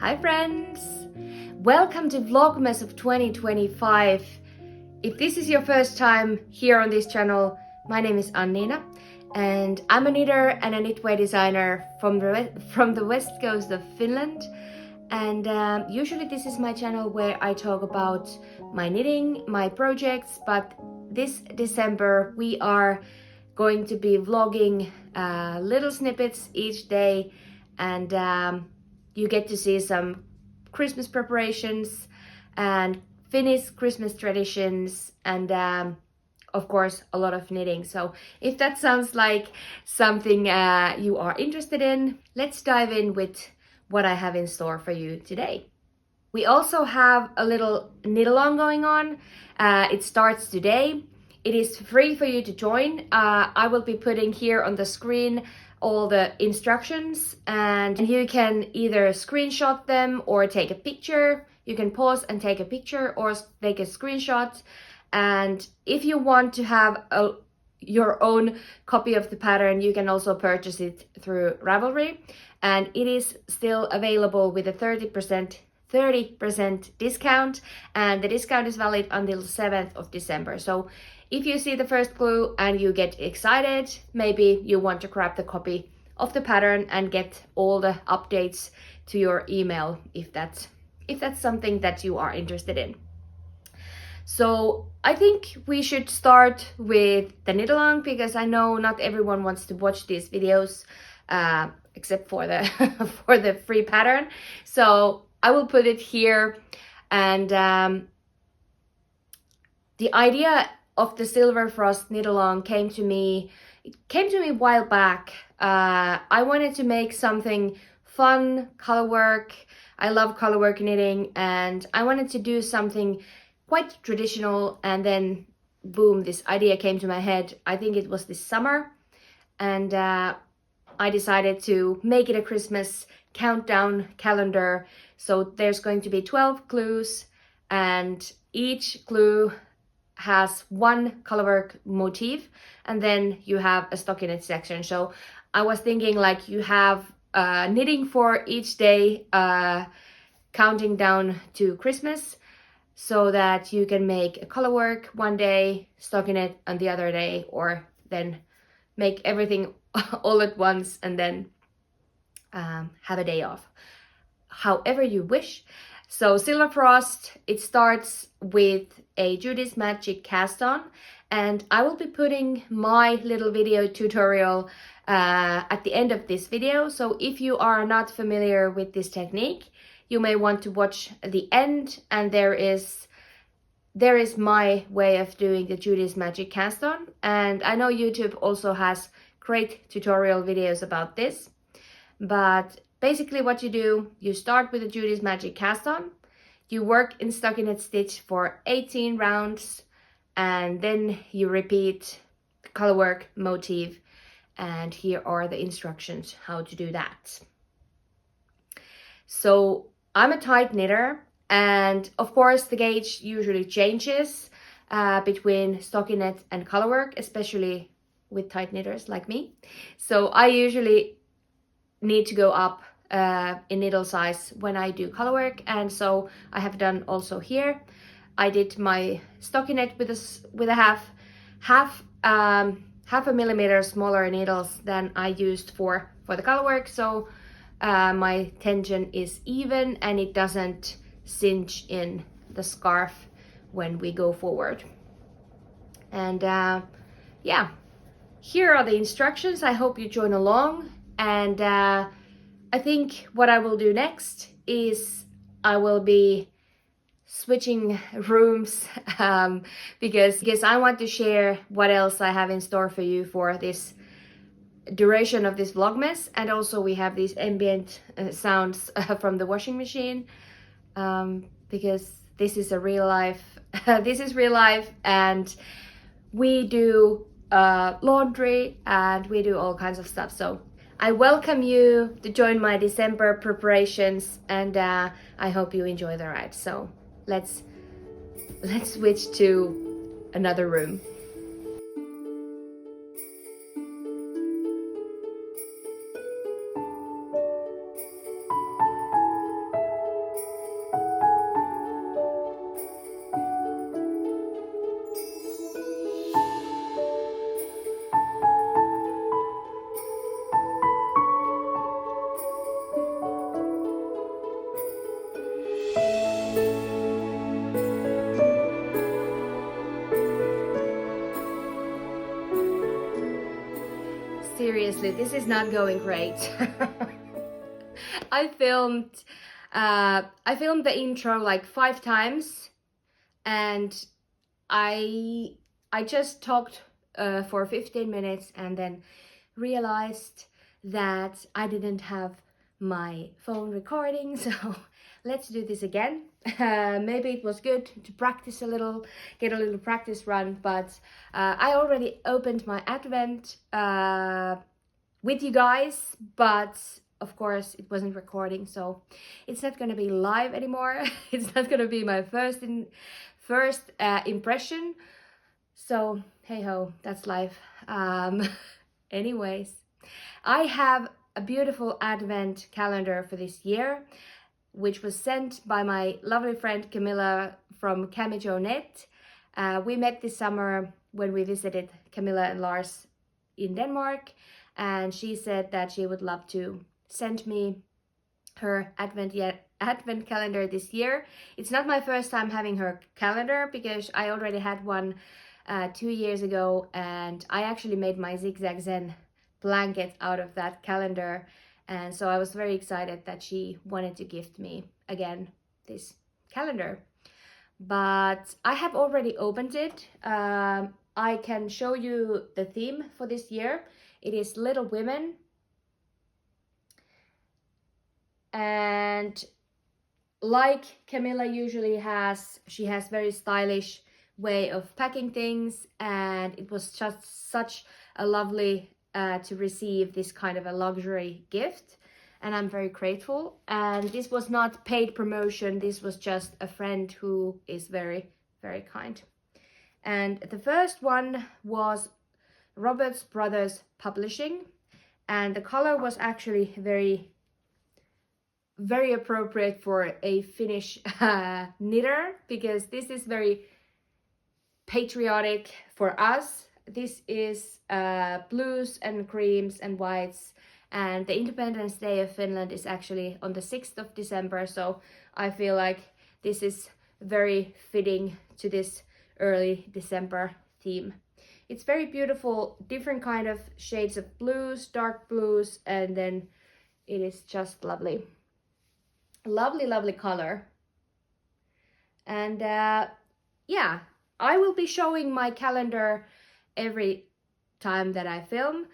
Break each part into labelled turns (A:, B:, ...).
A: Hi friends! Welcome to Vlogmas of 2025. If this is your first time here on this channel, my name is Annina and I'm a knitter and a knitwear designer from the west coast of Finland. And usually this is my channel where I talk about my knitting, my projects, but this December we are going to be vlogging little snippets each day, and you get to see some Christmas preparations and Finnish Christmas traditions, and of course a lot of knitting. So if that sounds like something you are interested in, let's dive in with what I have in store for you today. We also have a little knit along going on. It starts today. It is free for you to join. I will be putting here on the screen all the instructions, and you can either screenshot them or take a picture. You can pause and take a picture or take a screenshot. And if you want to have your own copy of the pattern, you can also purchase it through Ravelry, and it is still available with a 30% discount, and the discount is valid until 7th of December. So if you see the first clue and you get excited, maybe you want to grab the copy of the pattern and get all the updates to your email if that's something that you are interested in. So I think we should start with the knit along, because I know not everyone wants to watch these videos except for the for the free pattern. So I will put it here, and the idea of the Silver Frost knit along came to me a while back. I wanted to make something fun, color work. I love color work knitting, and I wanted to do something quite traditional, and then boom, this idea came to my head. I think it was this summer, and I decided to make it a Christmas countdown calendar. So there's going to be 12 clues, and each clue has one colorwork motif, and then you have a stockinette section. So I was thinking, like, you have knitting for each day, counting down to Christmas, so that you can make a colorwork one day, stockinette on the other day, or then make everything all at once and then have a day off, however you wish. So Silver Frost, it starts with a Judy's Magic cast on, and I will be putting my little video tutorial at the end of this video. So if you are not familiar with this technique, you may want to watch the end, and there is my way of doing the Judy's Magic cast on, and I know YouTube also has great tutorial videos about this. But basically what you do, you start with the Judy's Magic cast on, you work in stockinette stitch for 18 rounds, and then you repeat the colorwork motif, and here are the instructions how to do that. So I'm a tight knitter, and of course the gauge usually changes between stockinette and colorwork, especially with tight knitters like me. So I usually need to go up in needle size when I do colorwork, and so I have done also here. I did my stockinette with a half a millimeter smaller needles than I used for the colorwork, so my tension is even and it doesn't cinch in the scarf when we go forward. And yeah, here are the instructions. I hope you join along, and I think what I will do next is I will be switching rooms because I want to share what else I have in store for you for this duration of this Vlogmas. And also we have these ambient sounds from the washing machine, because this is a real life this is real life, and we do laundry and we do all kinds of stuff. So I welcome you to join my December preparations, and I hope you enjoy the ride. So let's switch to another room. seriously, this is not going great. I filmed the intro like 5 times, and I just talked for 15 minutes and then realized that I didn't have my phone recording, so let's do this again. Maybe it was good to practice a little, get a little practice run, but I already opened my advent with you guys, but of course it wasn't recording, so it's not gonna be live anymore. It's not gonna be my first impression, so hey ho, that's life. Anyways, I have a beautiful advent calendar for this year, which was sent by my lovely friend Camilla from Camijo.net. We met this summer when we visited Camilla and Lars in Denmark, and she said that she would love to send me her advent calendar this year. It's not my first time having her calendar, because I already had one 2 years ago, and I actually made my Zigzag Zen blanket out of that calendar, and so I was very excited that she wanted to gift me again this calendar. But I have already opened it. I can show you the theme for this year. It is Little Women, and like Camilla usually has, she has very stylish way of packing things, and it was just such a lovely to receive this kind of a luxury gift, and I'm very grateful. And this was not paid promotion, this was just a friend who is very, very kind. And the first one was Roberts Brothers Publishing, and the color was actually very appropriate for a Finnish knitter, because this is very patriotic for us. This is blues and creams and whites, and the Independence Day of Finland is actually on the 6th of December, so I feel like this is very fitting to this early December theme. It's very beautiful, different kind of shades of blues, dark blues, and then it is just lovely. Lovely color. And yeah, I will be showing my calendar every time that I film.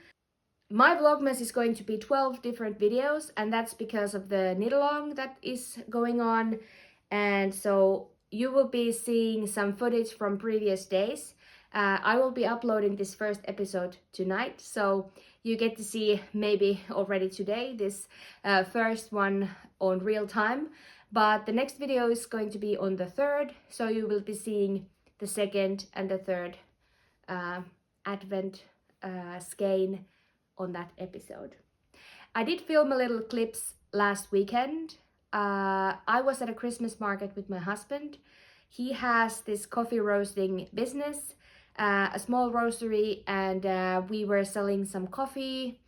A: My Vlogmas is going to be 12 different videos, and that's because of the knit-along that is going on. And so you will be seeing some footage from previous days. I will be uploading this first episode tonight, so you get to see maybe already today this first one on real time. But the next video is going to be on the 3rd, so you will be seeing the 2nd and the 3rd advent skein on that episode. I did film a little clips last weekend. I was at a Christmas market with my husband. He has this coffee roasting business, a small roastery, and we were selling some coffee,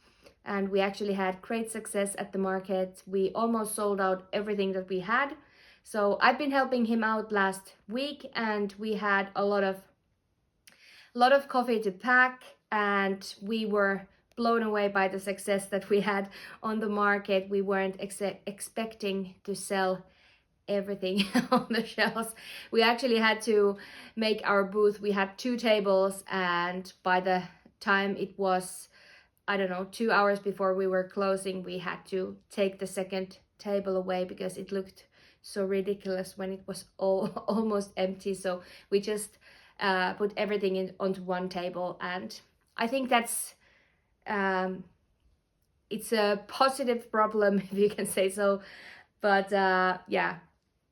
A: and we actually had great success at the market. We almost sold out everything that we had. So I've been helping him out last week, and we had a lot of coffee to pack, and we were blown away by the success that we had on the market. We weren't expecting to sell everything on the shelves. We actually had to make our booth. We had 2 tables, and by the time it was, I don't know, 2 hours before we were closing, we had to take the second table away because it looked so ridiculous when it was almost empty. So we just put everything onto one table, and I think that's it's a positive problem, if you can say so. But yeah,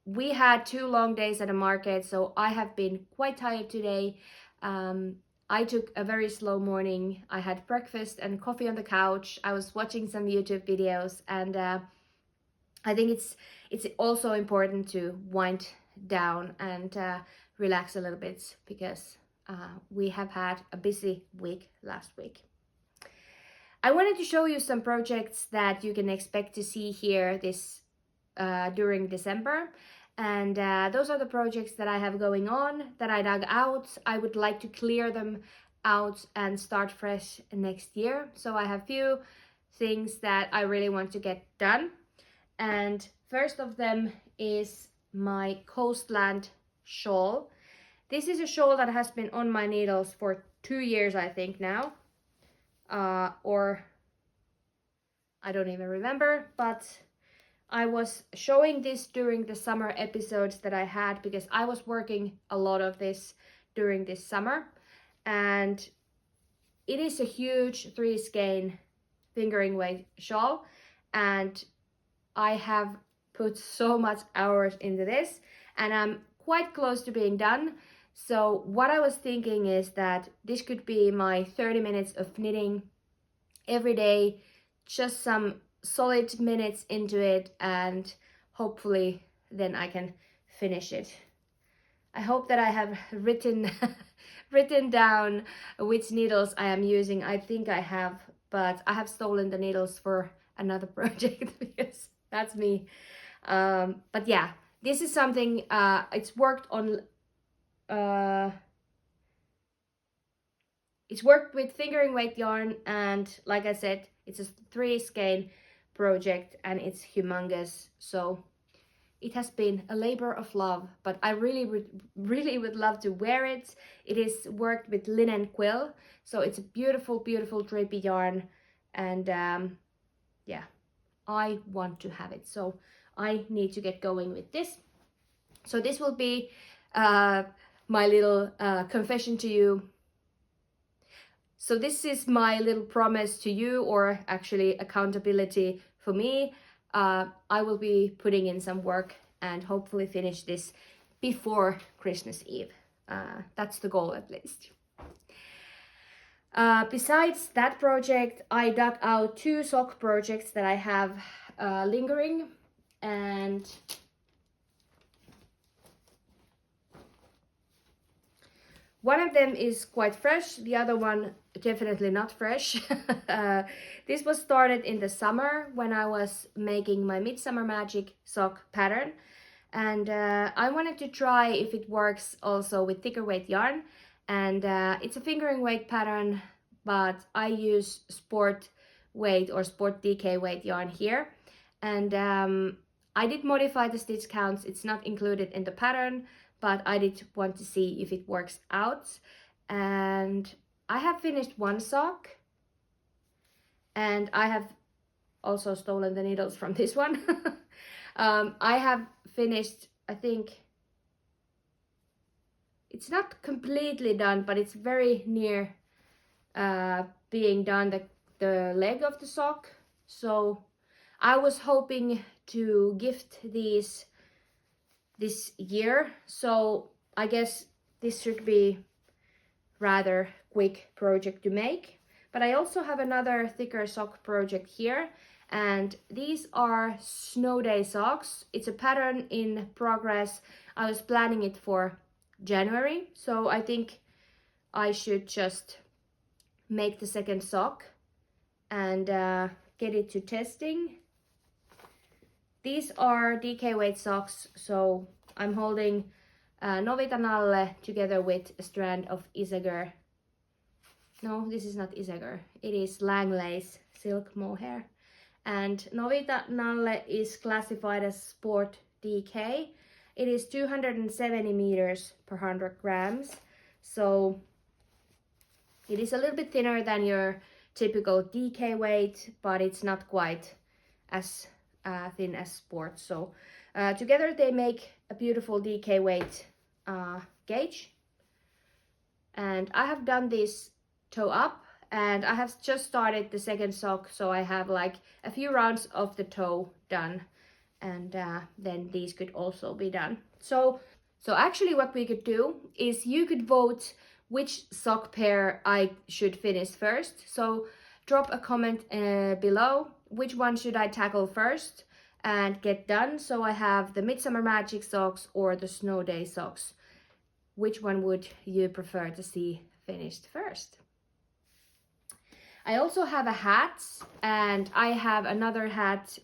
A: we had 2 long days at a market, so I have been quite tired today. I took a very slow morning. I had breakfast and coffee on the couch. I was watching some YouTube videos, and I think it's also important to wind down and relax a little bit, because we have had a busy week last week. I wanted to show you some projects that you can expect to see here this during December, and those are the projects that I have going on that I dug out. I would like to clear them out and start fresh next year. So I have few things that I really want to get done. And first of them is my Coastland Shawl. This is a shawl that has been on my needles for 2 years, I think now. Or I don't even remember, but I was showing this during the summer episodes that I had because I was working a lot of this during this summer. And it is a huge 3-skein fingering weight shawl, and I have put so much hours into this, and I'm quite close to being done. So what I was thinking is that this could be my 30 minutes of knitting every day, just some solid minutes into it, and hopefully then I can finish it. I hope that I have written down which needles I am using. I think I have, but I have stolen the needles for another project because that's me. But yeah, this is something it's worked with fingering weight yarn, and like I said, it's a 3-skein project and it's humongous. So it has been a labor of love, but I really would love to wear it. It is worked with linen quill, so it's a beautiful drapey yarn, and yeah, I want to have it, so I need to get going with this. So this will be my little confession to you. So this is my little promise to you, or actually accountability for me. I will be putting in some work and hopefully finish this before Christmas Eve. That's the goal, at least. Besides that project, I dug out 2 sock projects that I have lingering, and one of them is quite fresh, the other one definitely not fresh. This was started in the summer when I was making my Midsummer Magic sock pattern, and I wanted to try if it works also with thicker weight yarn. And it's a fingering weight pattern, but I use sport weight or sport DK weight yarn here. And I did modify the stitch counts. It's not included in the pattern, but I did want to see if it works out. And I have finished one sock, and I have also stolen the needles from this one. I have finished, I think, it's not completely done, but it's very near being done, the leg of the sock. So I was hoping to gift these this year, so I guess this should be rather quick project to make. But I also have another thicker sock project here, and these are snow day socks. It's a pattern in progress. I was planning it for January, so I think I should just make the second sock and get it to testing. These are DK weight socks, so I'm holding Novita Nalle together with a strand of Isager. No, this is not Isager. It is Langley's silk mohair. And Novita Nalle is classified as sport DK. It is 270 meters per 100 grams. So it is a little bit thinner than your typical DK weight, but it's not quite as thin as sport. So together they make a beautiful DK weight gauge. And I have done this toe up, and I have just started the second sock, so I have like a few rounds of the toe done, and then these could also be done. So actually what we could do is you could vote which sock pair I should finish first. So drop a comment below, which one should I tackle first and get done. So I have the Midsummer Magic socks or the Snow Day socks. Which one would you prefer to see finished first? I also have a hat, and I have another hat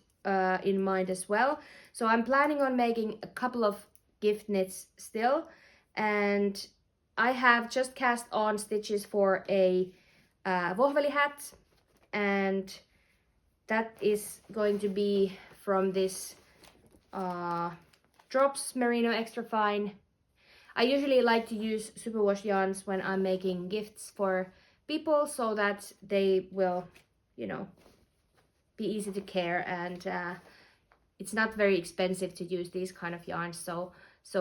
A: in mind as well. So I'm planning on making a couple of gift knits still, and I have just cast on stitches for a Vohveli hat, and that is going to be from this Drops Merino Extra Fine. I usually like to use superwash yarns when I'm making gifts for people so that they will, you know, be easy to care, and it's not very expensive to use these kind of yarns, so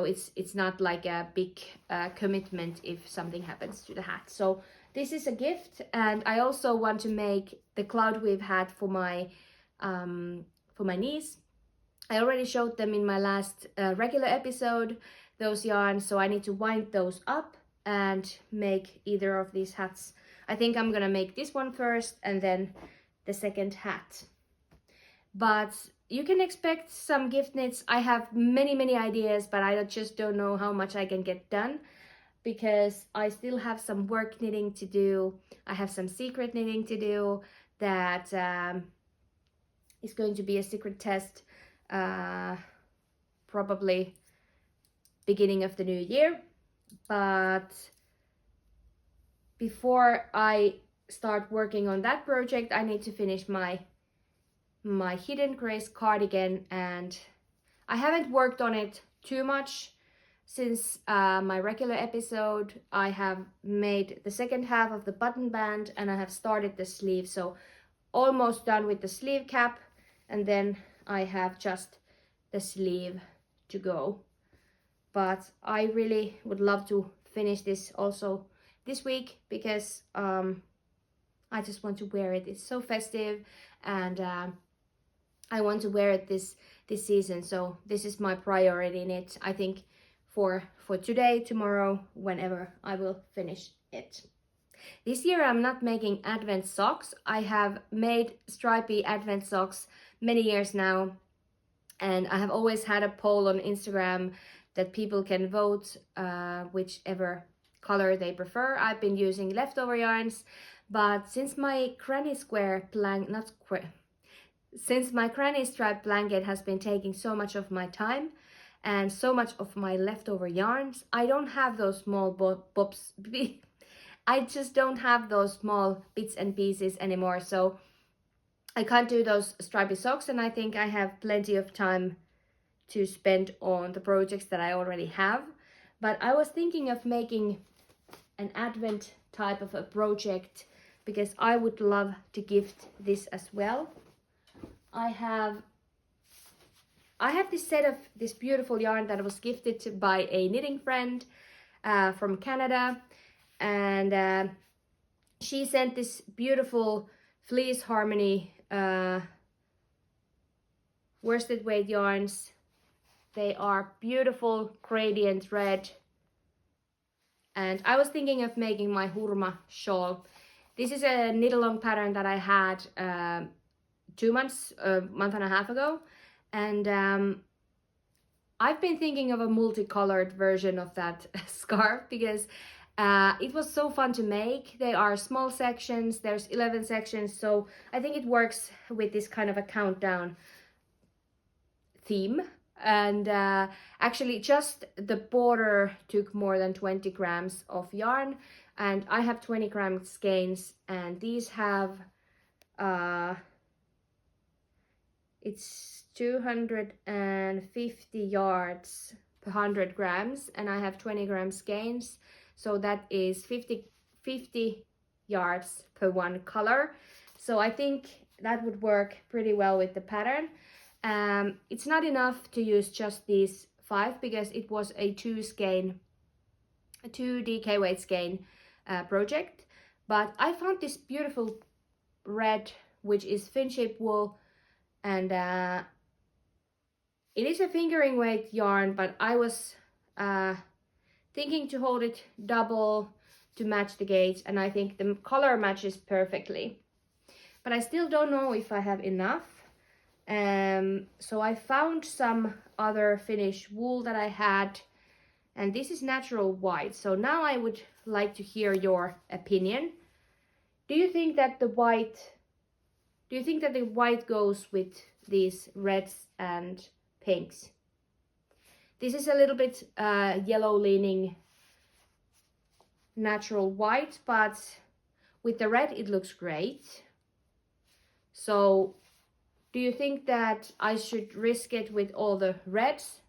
A: it's not like a big commitment if something happens to the hat. So this is a gift, and I also want to make the cloud weave hat for my niece. I already showed them in my last regular episode, those yarns, so I need to wind those up and make either of these hats. I think I'm gonna make this one first and then the second hat. But you can expect some gift knits. I have many ideas, but I just don't know how much I can get done because I still have some work knitting to do. I have some secret knitting to do that is going to be a secret test probably beginning of the new year. But before I start working on that project, I need to finish my hidden Grace cardigan, and I haven't worked on it too much since my regular episode. I have made the second half of the button band and I have started the sleeve, so almost done with the sleeve cap, and then I have just the sleeve to go. But I really would love to finish this also this week because I just want to wear it. It's so festive, and I want to wear it this season, so this is my priority in it, I think, for today, tomorrow, whenever I will finish it. This year I'm not making advent socks. I have made stripy advent socks many years now, and I have always had a poll on Instagram that people can vote whichever color they prefer. I've been using leftover yarns, but since my granny square since my granny stripe blanket has been taking so much of my time and so much of my leftover yarns, I don't have those small bobs. I just don't have those small bits and pieces anymore, so I can't do those stripy socks, and I think I have plenty of time to spend on the projects that I already have. But I was thinking of making an advent type of a project because I would love to gift this as well. I have this set of this beautiful yarn that was gifted by a knitting friend from Canada, and she sent this beautiful fleece harmony worsted weight yarns. They are beautiful gradient red, and I was thinking of making my Hurma Shawl. This is a knit-along pattern that I had 2 months, a month and a half ago, and I've been thinking of a multicolored version of that scarf because it was so fun to make. They are small sections, there's 11 sections, so I think it works with this kind of a countdown theme. And actually just the border took more than 20 grams of yarn, and I have 20 gram skeins, and these have it's 250 yards per 100 grams, and I have 20 gram skeins, so that is 50 yards per one color. So I think that would work pretty well with the pattern. It's not enough to use just these 5 because it was a 2 DK weight skein project, but I found this beautiful red, which is Finship wool, and it is a fingering weight yarn, but I was thinking to hold it double to match the gauge, and I think the color matches perfectly, but I still don't know if I have enough. So I found some other Finnish wool that I had, and this is natural white. So now I would like to hear your opinion. Do you think that the white goes with these reds and pinks? This is a little bit yellow leaning natural white, but with the red it looks great. So do you think that I should risk it with all the reds,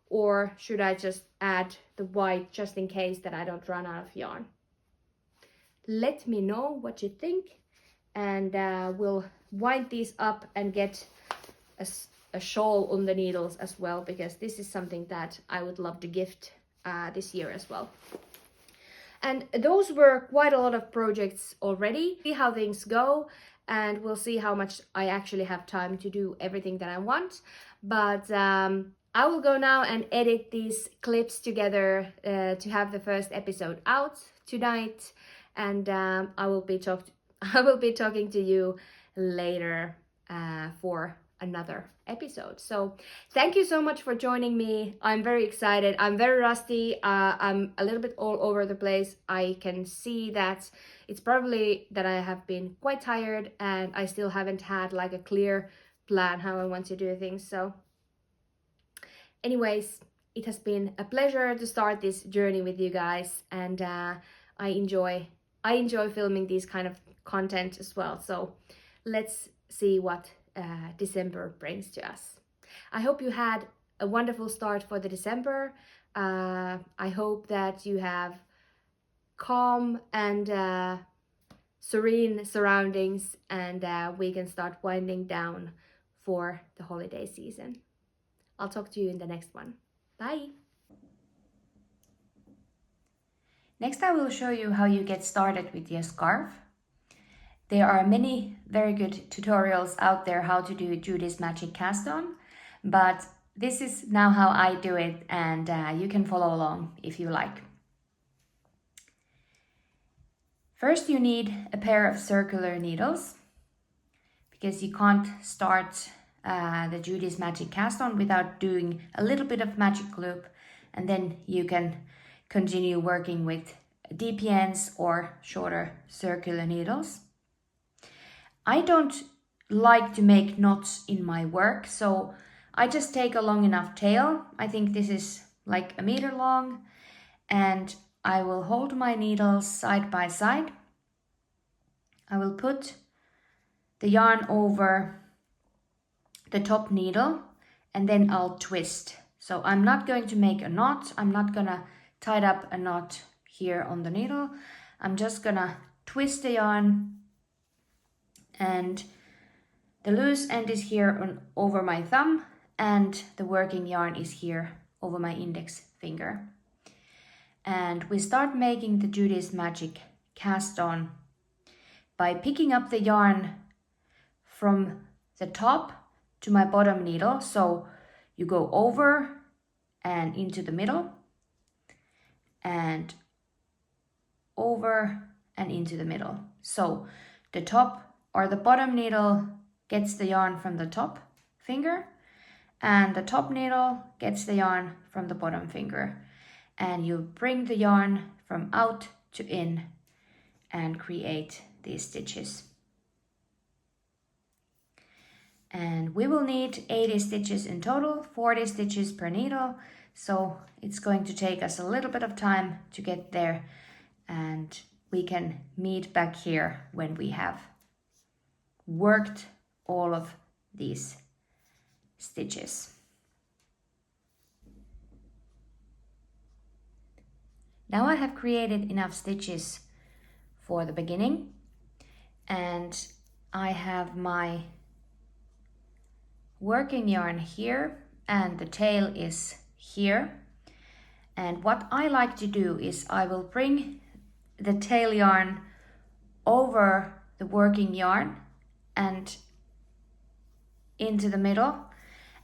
A: or should I just add the white just in case that I don't run out of yarn? Let me know what you think, and we'll wind these up and get a shawl on the needles as well, because this is something that I would love to gift this year as well. And those were quite a lot of projects already. See how things go, and we'll see how much I actually have time to do everything that I want. But I will go now and edit these clips together to have the first episode out tonight, and I will be talking to you later for another episode. So thank you so much for joining me. I'm very excited. I'm very rusty. I'm a little bit all over the place. I can see that it's probably that I have been quite tired, and I still haven't had like a clear plan how I want to do things. So anyways, it has been a pleasure to start this journey with you guys, and I enjoy filming these kind of content as well. So let's see what December brings to us. I hope you had a wonderful start for the December. I hope that you have calm and serene surroundings, and we can start winding down for the holiday season. I'll talk to you in the next one. Bye! Next, I will show you how you get started with your scarf. There are many very good tutorials out there how to do Judy's magic cast on, but this is now how I do it, and you can follow along if you like. First, you need a pair of circular needles, because you can't start the Judy's magic cast on without doing a little bit of magic loop, and then you can continue working with DPNs or shorter circular needles. I don't like to make knots in my work, so I just take a long enough tail. I think this is like 1 meter long, and I will hold my needles side by side. I will put the yarn over the top needle, and then I'll twist. So I'm not going to make a knot. I'm not gonna tie up a knot here on the needle. I'm just gonna twist the yarn, and the loose end is here over my thumb, and the working yarn is here over my index finger. And we start making the Judy's magic cast on by picking up the yarn from the top to my bottom needle. So you go over and into the middle, and over and into the middle. So the top or the bottom needle gets the yarn from the top finger, and the top needle gets the yarn from the bottom finger. And you bring the yarn from out to in and create these stitches. And we will need 80 stitches in total, 40 stitches per needle. So it's going to take us a little bit of time to get there, and we can meet back here when we have worked all of these stitches. Now I have created enough stitches for the beginning, and I have my working yarn here, and the tail is here. And what I like to do is I will bring the tail yarn over the working yarn and into the middle,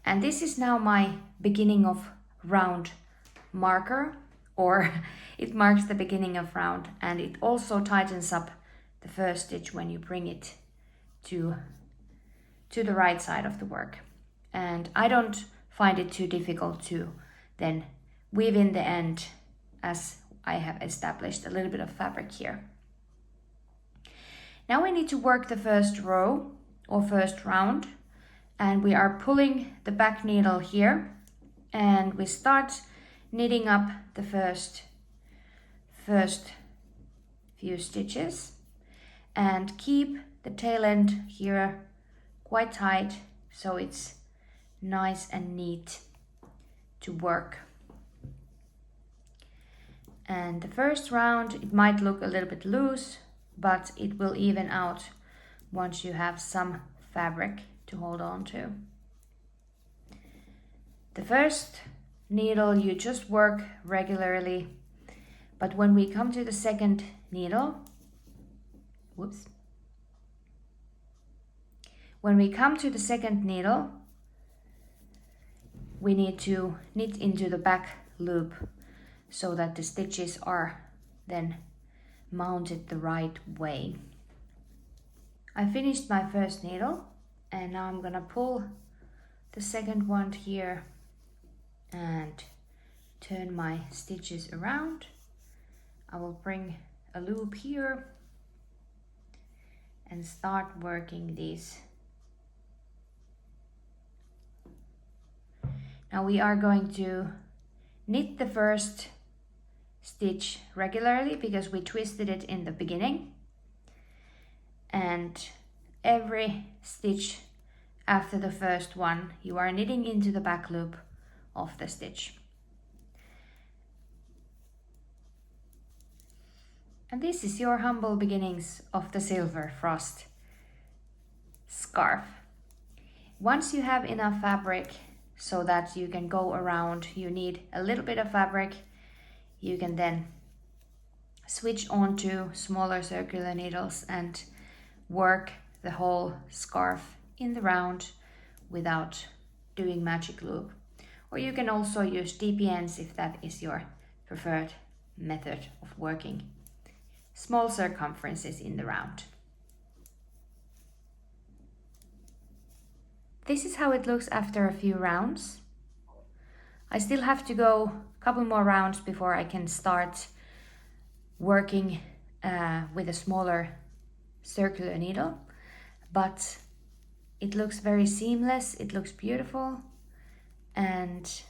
A: and this is now my beginning of round marker, or it marks the beginning of round, and it also tightens up the first stitch when you bring it to the right side of the work. And I don't find it too difficult to then weave in the end, as I have established a little bit of fabric here. Now we need to work the first row or first round, and we are pulling the back needle here, and we start knitting up the first few stitches and keep the tail end here quite tight so it's nice and neat to work. And the first round, it might look a little bit loose, but it will even out once you have some fabric to hold on to. The first needle you just work regularly, but when we come to the second needle, when we come to the second needle, we need to knit into the back loop so that the stitches are then mounted the right way. I finished my first needle and now I'm gonna pull the second one here and turn my stitches around. I will bring a loop here and start working these. Now we are going to knit the first stitch regularly because we twisted it in the beginning, and every stitch after the first one you are knitting into the back loop of the stitch. And this is your humble beginnings of the Silver Frost scarf. Once you have enough fabric so that you can go around, you need a little bit of fabric, you can then switch on to smaller circular needles and work the whole scarf in the round without doing magic loop. Or you can also use DPNs if that is your preferred method of working small circumferences in the round. This is how it looks after a few rounds. I still have to go a couple more rounds before I can start working with a smaller circular needle, but it looks very seamless, it looks beautiful, and